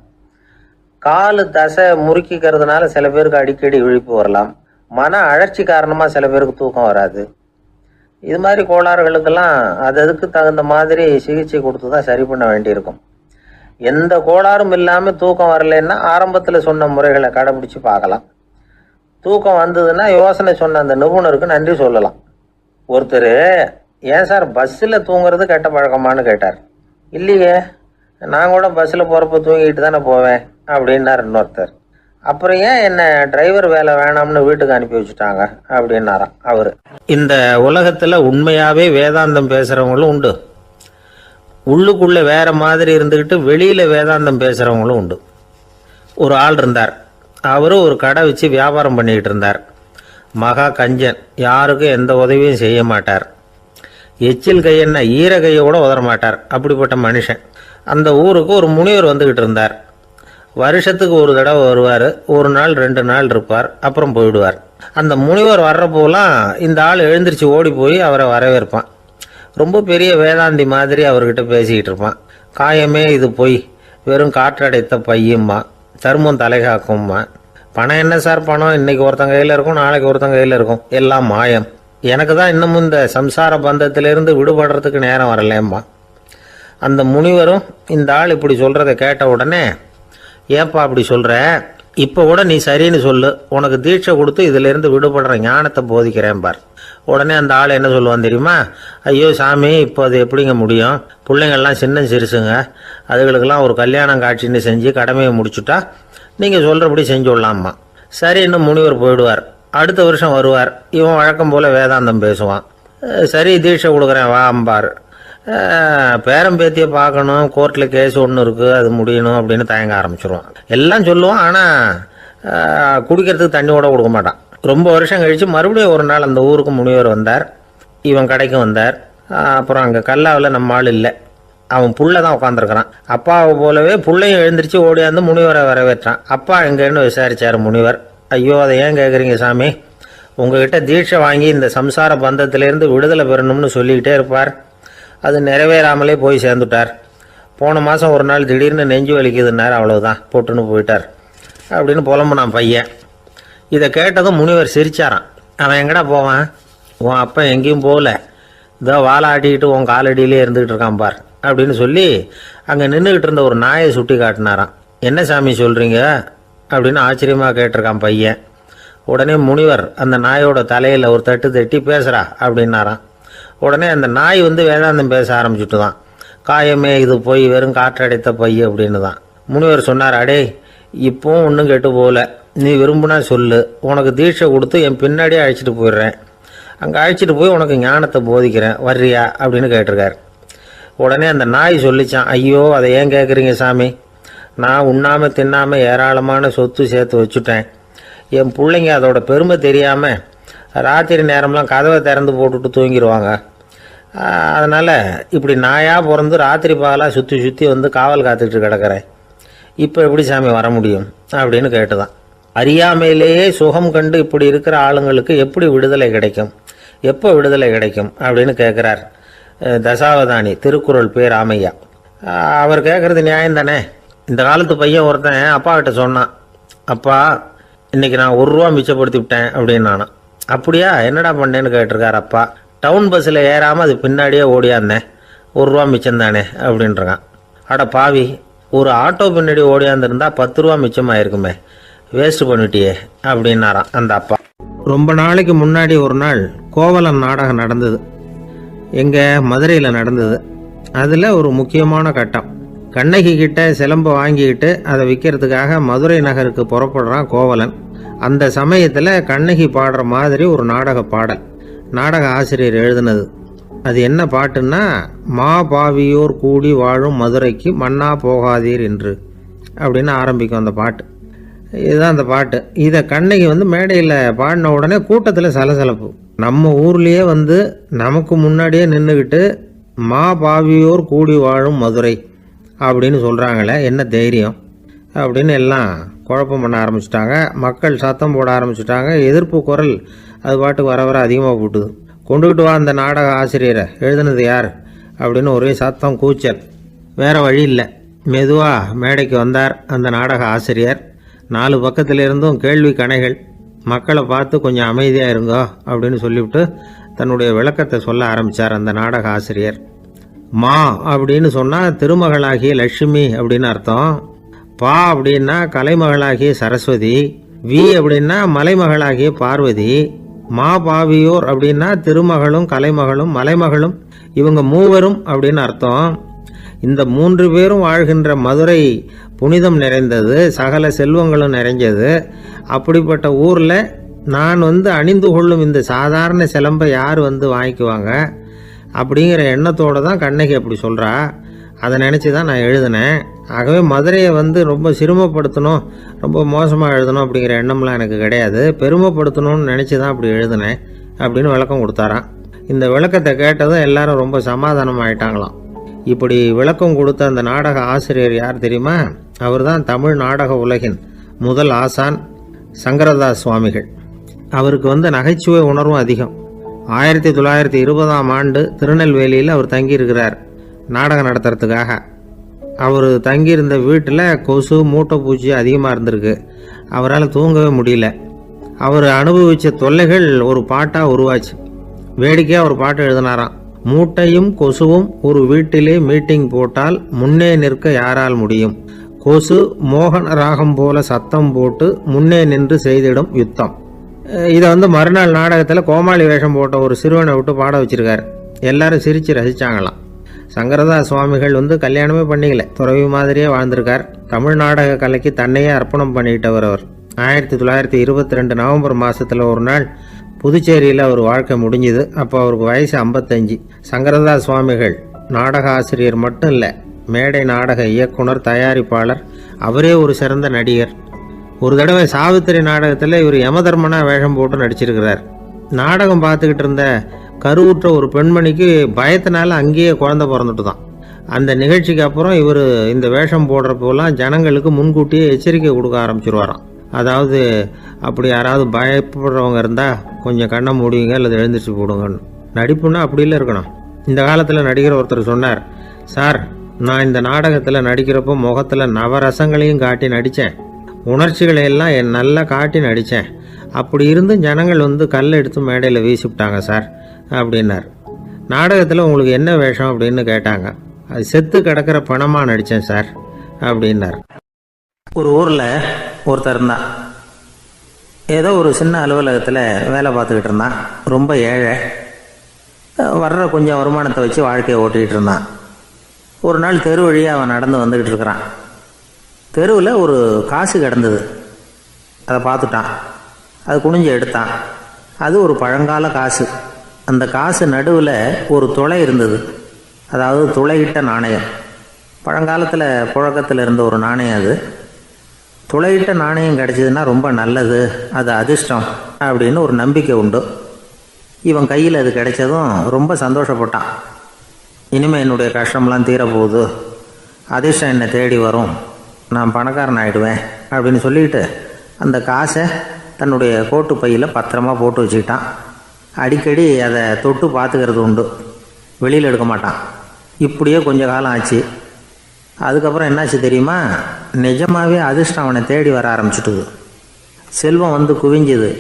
காலு தசை முறுக்கிக்கிறதுனால சில பேருக்கு அடிக்கடி விழிப்பு வரலாம். மன அழற்சி காரணமாக சில பேருக்கு தூக்கம் வராது. இது மாதிரி கோளாறுகளுக்கெல்லாம் அதுக்கு தகுந்த மாதிரி சிகிச்சை கொடுத்து தான் சரி பண்ண வேண்டியிருக்கும். எந்த கோளாறும் இல்லாமல் தூக்கம் வரலைன்னா ஆரம்பத்தில் சொன்ன முறைகளை கடைபிடிச்சு பார்க்கலாம். தூக்கம் வந்ததுன்னா யோசனை சொன்ன அந்த நிபுணருக்கு நன்றி சொல்லலாம். ஒருத்தர், ஏன் சார் பஸ்ஸில் தூங்குறது கெட்ட பழக்கமானு கேட்டார். இல்லையே, நான் கூட பஸ்ஸில் போகிறப்ப தூங்கிட்டு தானே போவேன் அப்படின்னார் இன்னொருத்தர். அப்புறம் ஏன் என்ன டிரைவர் வேலை வேணாம்னு வீட்டுக்கு அனுப்பி வச்சுட்டாங்க அப்படின்னாராம் அவர். இந்த உலகத்தில் உண்மையாகவே வேதாந்தம் பேசுகிறவங்களும் உண்டு, உள்ளுக்குள்ளே வேற மாதிரி இருந்துக்கிட்டு வெளியில் வேதாந்தம் பேசுகிறவங்களும் உண்டு. ஒரு ஆள் இருந்தார், அவரும் ஒரு கடை வச்சு வியாபாரம் பண்ணிக்கிட்டு இருந்தார். மகா கஞ்சன், யாருக்கும் எந்த உதவியும் செய்ய மாட்டார். எச்சில் கையென்ன ஈர கையை கூட உதற மாட்டார். அப்படிப்பட்ட மனுஷன். அந்த ஊருக்கு ஒரு முனிவர் வந்துக்கிட்டு இருந்தார். வருஷத்துக்கு ஒரு தடவை வருவார். ஒரு நாள் 2 நாள் இருப்பார், அப்புறம் போயிடுவார். அந்த முனிவர் வர்றப்போலாம் இந்த ஆள் எழுந்திரிச்சு ஓடி போய் அவரை வரவேற்பான். ரொம்ப பெரிய வேதாந்தி மாதிரி அவர்கிட்ட பேசிக்கிட்டு இருப்பான். காயமே இது பொய், வெறும் காற்றடைத்த பையும்மா, தர்மம் தலைகாக்கும்மா. பணம் என்ன சார் பணம், இன்னைக்கு ஒருத்தன் கையில் இருக்கும், நாளைக்கு ஒருத்தன் கையில் இருக்கும், எல்லாம் மாயம். எனக்கு தான் இன்னமும் இந்த சம்சார பந்தத்திலிருந்து விடுபடுறதுக்கு நேரம் வரலேம்மா. அந்த முனிவரும் இந்த ஆள் இப்படி சொல்கிறத கேட்ட உடனே, ஏப்பா அப்படி சொல்கிற, இப்போ கூட நீ சரின்னு சொல்லு, உனக்கு தீட்சை கொடுத்து இதிலேருந்து விடுபடுற ஞானத்தை போதிக்கிறேன் பார். உடனே அந்த ஆள் என்ன சொல்லுவான் தெரியுமா? ஐயோ சாமி, இப்போ அது எப்படிங்க முடியும், பிள்ளைங்கள்லாம் சின்ன சிறுசுங்க, அதுகளுக்கெல்லாம் ஒரு கல்யாணம் காட்சின்னு செஞ்சு கடமையை முடிச்சுட்டா நீங்கள் சொல்கிறபடி செஞ்சு விடலாம்மா. சரி, இன்னும் முனிவர் போயிடுவார். அடுத்த வருஷம் வருவார். இவன் வழக்கம் போல் வேதாந்தம் பேசுவான். சரி தீட்சை கொடுக்குறேன் வா அம்பார். பேரம்பேத்தியை பார்க்கணும், கோர்ட்டில் கேஸ் ஒன்று இருக்குது, அது முடியணும் அப்படின்னு தயங்க ஆரம்பிச்சிருவான். எல்லாம் சொல்லுவான், ஆனால் குடிக்கிறதுக்கு தண்ணி கூட கொடுக்க மாட்டான். ரொம்ப வருஷம் கழித்து மறுபடியும் ஒரு நாள் அந்த ஊருக்கு முனிவர் வந்தார். இவன் கடைக்கும் வந்தார். அப்புறம் அங்கே கல்லாவில் நம்ம ஆள் இல்லை, அவன் புள்ள தான் உட்காந்துருக்கிறான். அப்பாவை போலவே புள்ளையும் எழுந்திரிச்சு ஓடியாந்து முனிவரை வரவேற்றான். அப்பா எங்கேன்னு விசாரிச்சார் முனிவர். ஐயோ அதை ஏன் கேட்குறீங்க சாமி, உங்ககிட்ட தீட்சை வாங்கி இந்த சம்சார பந்தத்திலேருந்து விடுதலை பெறணும்னு சொல்லிக்கிட்டே இருப்பார், அது நிறைவேறாமலே போய் சேர்ந்துட்டார். போன மாதம் ஒரு நாள் திடீர்னு நெஞ்சு வலிக்குதுன்னார், அவ்வளவுதான் போட்டுன்னு போயிட்டார் அப்படின்னு புலம்புனான் பையன். இதை கேட்டதும் முனிவர் சிரிச்சாரான். அவன் எங்கடா போவான், உன் அப்பா எங்கேயும் போகல, இதோ வாழை ஆட்டிக்கிட்டு உன் காலடியிலே இருந்துக்கிட்டு இருக்கான் பார் அப்படின்னு சொல்லி அங்கே நின்றுக்கிட்டு இருந்த ஒரு நாயை சுட்டி காட்டினாரான். என்ன சாமி சொல்கிறீங்க அப்படின்னு ஆச்சரியமாக கேட்டிருக்கான் பையன். உடனே முனிவர் அந்த நாயோட தலையில் ஒரு தட்டு தட்டி பேசுகிறா அப்படின்னாரான். உடனே அந்த நாய் வேதாந்தம் பேச ஆரம்பிச்சுட்டு தான். காயமே இது போய் வெறும் காற்றடைத்த பை அப்படின்னு தான். முனிவர் சொன்னார், அடே இப்போவும் ஒன்றும் கெட்டு போகல, நீ விரும்புனா சொல்லு, உனக்கு தீட்சை கொடுத்து என் பின்னாடியே அழைச்சிட்டு போயிடுறேன், அங்கே அழைச்சிட்டு போய் உனக்கு ஞானத்தை போதிக்கிறேன், வர்றியா அப்படின்னு கேட்டிருக்கார். உடனே அந்த நாய் சொல்லிச்சான், ஐயோ அதை ஏன் கேட்குறீங்க சாமி, நான் உண்ணாமல் தின்னாமல் ஏராளமான சொத்து சேர்த்து வச்சுட்டேன். என் பிள்ளைங்க அதோட பெருமை தெரியாமல் ராத்திரி நேரம்லாம் கதவை திறந்து போட்டுட்டு தூங்கிடுவாங்க. அதனால் இப்படி நாயாக பிறந்து ராத்திரி பகலாக சுற்றி சுற்றி காவல் காத்துக்கிட்டு கிடக்கிறேன். இப்போ எப்படி சாமி வர முடியும் அப்படின்னு கேட்டுதான். அறியாமையிலேயே சுகம் கண்டு இப்படி இருக்கிற ஆளுங்களுக்கு எப்படி விடுதலை கிடைக்கும், எப்போ விடுதலை கிடைக்கும் அப்படின்னு கேட்குறார் தசாவதானி, திருக்குறள் பேர் ராமையா. அவர் கேட்குறது நியாயம் தானே. இந்த காலத்து பையன் ஒருத்தன் அப்பா கிட்ட சொன்னான், அப்பா இன்னைக்கு நான் 1 ரூபா மிச்சப்படுத்தி விட்டேன் அப்படின்னு. நானும் அப்படியா, என்னடா பண்ணேன்னு கேட்டிருக்கார் அப்பா. டவுன் பஸ்ஸில் ஏறாமல் அது பின்னாடியே ஓடியாந்தேன், 1 ரூபா மிச்சம் தானே அப்படின்றான். அட பாவி, ஒரு ஆட்டோ பின்னாடி ஓடியாந்துருந்தா 10 ரூபா மிச்சமாயிருக்குமே, வேஸ்ட் பண்ணிட்டியே அப்படின்னாரான் அந்த அப்பா. ரொம்ப நாளைக்கு முன்னாடி ஒரு நாள் கோவலன் நாடகம் நடந்தது. எங்கள் மதுரையில் நடந்தது. அதில் ஒரு முக்கியமான கட்டம், கண்ணகி கிட்ட சிலம்பை வாங்கிக்கிட்டு அதை விற்கிறதுக்காக மதுரை நகருக்கு புறப்படுறான் கோவலன். அந்த சமயத்தில் கண்ணகி பாடுற மாதிரி ஒரு நாடக பாடல், நாடக ஆசிரியர் எழுதினது. அது என்ன பாட்டுன்னா, மா பாவியோர் கூடி வாழும் மதுரைக்கு மன்னா போகாதீர் என்று அப்படின்னு ஆரம்பிக்கும் அந்த பாட்டு. இதுதான் அந்த பாட்டு. இதை கண்ணகி மேடையில் பாடின உடனே கூட்டத்தில் சலசலப்பு. நம்ம ஊர்லேயே நமக்கு முன்னாடியே நின்றுக்கிட்டு மா பாவியோர் கூடி வாழும் மதுரை அப்படின்னு சொல்கிறாங்களே, என்ன தைரியம் அப்படின்னு எல்லாம் குழப்பம் பண்ண ஆரம்பிச்சிட்டாங்க. மக்கள் சத்தம் போட ஆரம்பிச்சிட்டாங்க. எதிர்ப்பு குரல் அது பாட்டுக்கு வர வர அதிகமாக போட்டுது. கொண்டுக்கிட்டு வா அந்த நாடக ஆசிரியரை, எழுதுனது யார் அப்படின்னு ஒரே சத்தம், கூச்சல். வேறு வழி இல்லை. மெதுவாக மேடைக்கு வந்தார் அந்த நாடக ஆசிரியர். 4 பக்கத்திலிருந்தும் கேள்வி கணைகள். மக்களை பார்த்து கொஞ்சம் அமைதியாக இருங்கோ அப்படின்னு சொல்லிவிட்டு தன்னுடைய விளக்கத்தை சொல்ல ஆரம்பித்தார் அந்த நாடக ஆசிரியர். மா அப்படின்னு சொன்னால் திருமகளாகிய லட்சுமி அப்படின்னு அர்த்தம். பா அப்படின்னா கலைமகளாகிய சரஸ்வதி. வி அப்படின்னா மலைமகளாகிய பார்வதி. மா பாவியோர் அப்படின்னா திருமகளும் கலைமகளும் மலைமகளும், இவங்க மூவரும் அப்படின்னு அர்த்தம். இந்த 3 பேரும் வாழ்கின்ற மதுரை புனிதம் நிறைந்தது, சகல செல்வங்களும் நிறைஞ்சது. அப்படிப்பட்ட ஊரில் நான் அணிந்து கொள்ளும் இந்த சாதாரண சிலம்பை யார் வாங்கிக்குவாங்க அப்படிங்கிற எண்ணத்தோடு தான் கண்ணகி அப்படி சொல்கிறா. அதை நினச்சி தான் நான் எழுதினேன். ஆகவே மதுரையை ரொம்ப சிரமப்படுத்தணும், ரொம்ப மோசமாக எழுதணும் அப்படிங்கிற எண்ணம்லாம் எனக்கு கிடையாது. பெருமைப்படுத்தணும்னு நினச்சி தான் அப்படி எழுதினேன் அப்படின்னு விளக்கம் கொடுத்தாராம். இந்த விளக்கத்தை கேட்டதும் எல்லாரும் ரொம்ப சமாதானம் ஆயிட்டாங்களாம். இப்படி விளக்கம் கொடுத்த அந்த நாடக ஆசிரியர் யார் தெரியுமா? அவர் தான் தமிழ் நாடக உலகின் முதல் ஆசான் சங்கரதாஸ் சுவாமிகள். அவருக்கு நகைச்சுவை உணர்வும் அதிகம். 1920ஆம் ஆண்டு திருநெல்வேலியில் அவர் தங்கியிருக்கிறார் நாடகம் நடத்துறதுக்காக. அவர் தங்கியிருந்த வீட்டில் கொசு மூட்டை பூச்சி அதிகமாக இருந்திருக்கு. அவரால் தூங்கவே முடியல. அவர் அனுபவித்த தொல்லைகள் ஒரு பாட்டாக உருவாச்சு. வேடிக்கையாக ஒரு பாட்டு எழுதினாராம். மூட்டையும் கொசுவும் ஒரு வீட்டிலே மீட்டிங் போட்டால் முன்னே நிற்க யாரால் முடியும்? கொசு மோகன ராகம் போல சத்தம் போட்டு முன்னே நின்று செய்திடும் யுத்தம். இதை மறுநாள் நாடகத்தில் கோமாளி வேஷம் போட்ட ஒரு சிறுவனை விட்டு பாட வச்சிருக்காரு. எல்லாரும் சிரித்து ரசித்தாங்களாம். சங்கரதாஸ் சுவாமிகள் கல்யாணமே பண்ணிக்கல, துறவி மாதிரியே வாழ்ந்திருக்கார். தமிழ் நாடக கலைக்கு தன்னையே அர்ப்பணம் பண்ணிட்டவர் அவர். 1922 நவம்பர் மாதத்தில் ஒரு நாள் புதுச்சேரியில் அவர் வாழ்க்கை முடிஞ்சுது. அப்போ அவருக்கு வயசு 55. சங்கரதாஸ் சுவாமிகள் நாடக ஆசிரியர் மட்டும் இல்லை, மேடை நாடக இயக்குனர், தயாரிப்பாளர். அவரே ஒரு சிறந்த நடிகர். ஒரு தடவை சாவித்திரி நாடகத்தில் இவர் யமதர்மனா வேஷம் போட்டு நடிச்சிருக்கிறார். நாடகம் பார்த்துக்கிட்டு இருந்த கருவுற்ற ஒரு பெண்மணிக்கு பயத்தினால அங்கேயே குழந்தை பிறந்துட்டு தான். அந்த நிகழ்ச்சிக்கு அப்புறம் இவர் இந்த வேஷம் போடுறப்போலாம் ஜனங்களுக்கு முன்கூட்டியே எச்சரிக்கை கொடுக்க ஆரம்பிச்சிருவாராம். அதாவது அப்படி யாராவது பயப்படுறவங்க இருந்தால் கொஞ்சம் கண்ணை மூடிங்க அல்லது எழுந்திரிச்சு போடுங்கன்னு. நடிப்புன்னா அப்படிலாம் இருக்கணும். இந்த காலத்தில் நடிகர் ஒருத்தர் சொன்னார், சார் நான் இந்த நாடகத்தில் நடிக்கிறப்போ முகத்தில் நவரசங்களையும் காட்டி நடித்தேன், உணர்ச்சிகளை எல்லாம் நல்லா காட்டி நடித்தேன். அப்படி இருந்து ஜனங்கள் கல்லை எடுத்து மேடையில் வீசிவிட்டாங்க சார் அப்படின்னார். நாடகத்தில் உங்களுக்கு என்ன வேஷம் அப்படின்னு கேட்டாங்க. அது செத்து கிடக்கிற பணமாக நடித்தேன் சார் அப்படின்னார். ஒரு ஊரில் ஒருத்தர் இருந்தான். ஏதோ ஒரு சின்ன அலுவலகத்தில் வேலை பார்த்துக்கிட்டு இருந்தான். ரொம்ப ஏழை. வர்ற கொஞ்சம் வருமானத்தை வச்சு வாழ்க்கையை ஓட்டிகிட்டு இருந்தான். ஒரு நாள் தெரு வழியாக அவன் நடந்து வந்துக்கிட்டு இருக்கிறான். தெருவில் ஒரு காசு கிடந்தது. அதை பார்த்துட்டான். அது குனிஞ்சு எடுத்தான். அது ஒரு பழங்கால காசு. அந்த காசு நடுவில் ஒரு துளை இருந்தது. அதாவது துளையிட்ட நாணயம். பழங்காலத்தில் புழக்கத்தில் இருந்த ஒரு நாணயம் அது. துளையிட்ட நாணயம் கிடச்சிதுன்னா ரொம்ப நல்லது, அது அதிர்ஷ்டம் அப்படின்னு ஒரு நம்பிக்கை உண்டு. இவன் கையில் அது கிடைச்சதும் ரொம்ப சந்தோஷப்பட்டான். இனிமேல் என்னுடைய கஷ்டம்லாம் தீரப்போகுது, அதிர்ஷ்டம் என்னை தேடி வரும், நான் பணக்காரன் ஆகிடுவேன் அப்படின்னு சொல்லிட்டு அந்த காசை தன்னுடைய கோட்டு பையில் பத்திரமா போட்டு வச்சுக்கிட்டான். அடிக்கடி அதை தொட்டு பார்த்துக்கிறது உண்டு, வெளியில் எடுக்க மாட்டான். இப்படியே கொஞ்ச காலம் ஆச்சு. அதுக்கப்புறம் என்னாச்சு தெரியுமா? நிஜமாகவே அதிர்ஷ்டம் அவனை தேடி வர ஆரம்பிச்சுட்டுது. செல்வம் குவிஞ்சுது.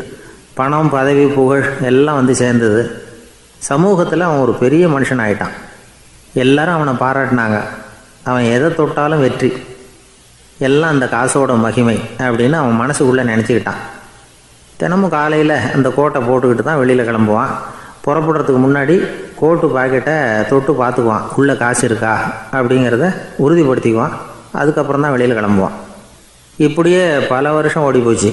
பணம், பதவி, புகழ் எல்லாம் சேர்ந்தது. சமூகத்தில் அவன் ஒரு பெரிய மனுஷன் ஆகிட்டான். எல்லாரும் அவனை பாராட்டினாங்க. அவன் எதை தொட்டாலும் வெற்றி, எல்லாம் அந்த காசோட மகிமை அப்படின்னு அவன் மனசுக்குள்ளே நினச்சிக்கிட்டான். தினமும் காலையில் அந்த கோட்டை போட்டுக்கிட்டு தான் வெளியில் கிளம்புவான். புறப்படுறதுக்கு முன்னாடி கோட்டு பாக்கெட்டை தொட்டு பார்த்துக்குவான், உள்ளே காசு இருக்கா அப்படிங்கிறத உறுதிப்படுத்திக்குவான். அதுக்கப்புறம் தான் வெளியில் கிளம்புவான். இப்படியே பல வருஷம் ஓடி போச்சு.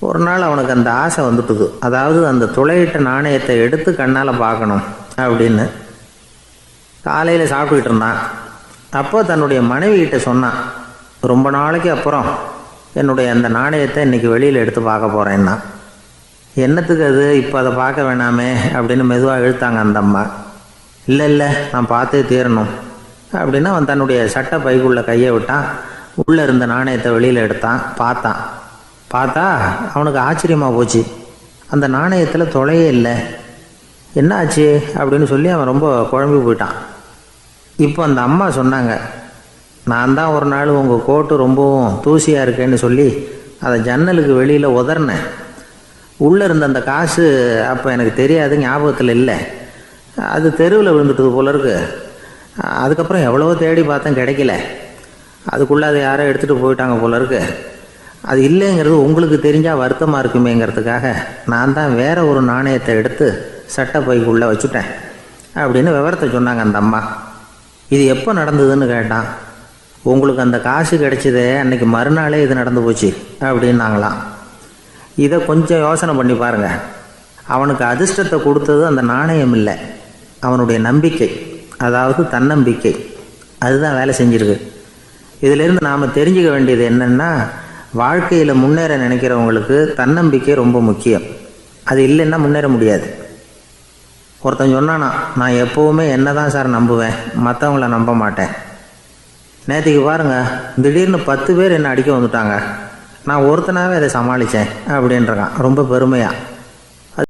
ஒரு நாள் அவனுக்கு அந்த ஆசை வந்துட்டுது. அதாவது அந்த துளையிட்ட நாணயத்தை எடுத்து கண்ணால் பார்க்கணும் அப்படின்னு. காலையில் சாப்பிட்டுக்கிட்டு இருந்தான். அப்போ தன்னுடைய மனைவிகிட்ட சொன்னான், ரொம்ப நாளைக்கு அப்புறம் என்னுடைய அந்த நாணயத்தை இன்றைக்கி வெளியில் எடுத்து பார்க்க போகிறேன்னா. என்னத்துக்கு அது, இப்போ அதை பார்க்க வேணாமே அப்படின்னு மெதுவாக இழுத்தாங்க அந்த அம்மா. இல்லை நான் பார்த்தே தீரணும் அப்படின்னு அவன் தன்னுடைய சட்டை பைக்குள்ளே கையை விட்டான். உள்ளே இருந்த நாணயத்தை வெளியில் எடுத்தான். பார்த்தா அவனுக்கு ஆச்சரியமாக போச்சு. அந்த நாணயத்தில் தொலையே இல்லை. என்ன ஆச்சு அப்படின்னு சொல்லி அவன் ரொம்ப குழம்பி போயிட்டான். இப்போ அந்த அம்மா சொன்னாங்க, நான் தான் ஒரு நாள் உங்கள் கோட்டு ரொம்பவும் தூசியாக இருக்கேன்னு சொல்லி அதை ஜன்னலுக்கு வெளியில் உதறினேன். உள்ளே இருந்த அந்த காசு அப்போ எனக்கு தெரியாது, ஞாபகத்தில் இல்லை. அது தெருவில் விழுந்துட்டது போல இருக்கு. அதுக்கப்புறம் எவ்வளவோ தேடி பார்த்தேன், கிடைக்கல. அதுக்குள்ளே அதை யாரோ எடுத்துகிட்டு போயிட்டாங்க போல இருக்கு. அது இல்லைங்கிறது உங்களுக்கு தெரிஞ்சால் வருத்தமாக இருக்குமேங்கிறதுக்காக நான் தான் வேற ஒரு நாணயத்தை எடுத்து சட்டை பைக்குள்ளே வச்சுட்டேன் அப்படின்னு விவரத்தை சொன்னாங்க அந்த அம்மா. இது எப்போ நடந்ததுன்னு கேட்டான். உங்களுக்கு அந்த காசு கிடைச்சதே அன்னைக்கு மறுநாளே இது நடந்து போச்சு அப்படின்னாங்களாம். இதை கொஞ்சம் யோசனை பண்ணி பாருங்க. அவனுக்கு அதிர்ஷ்டத்தை கொடுத்தது அந்த நாணயம் இல்லை, அவனுடைய நம்பிக்கை, அதாவது தன்னம்பிக்கை. அதுதான் வேலை செஞ்சிருக்கு. இதிலிருந்து நாம் தெரிஞ்சுக்க வேண்டியது என்னென்னா, வாழ்க்கையில் முன்னேற நினைக்கிறவங்களுக்கு தன்னம்பிக்கை ரொம்ப முக்கியம். அது இல்லைன்னா முன்னேற முடியாது. ஒருத்தன் சொன்னானா, நான் எப்போவுமே என்ன தான் சார் நம்புவேன், மற்றவங்கள நம்ப மாட்டேன். நேற்றுக்கு பாருங்கள், திடீர்னு 10 பேர் என்னை அடிக்க வந்துட்டாங்க, நான் ஒருத்தனாகவே அதை சமாளித்தேன் அப்படின்றான் ரொம்ப பெருமையாக.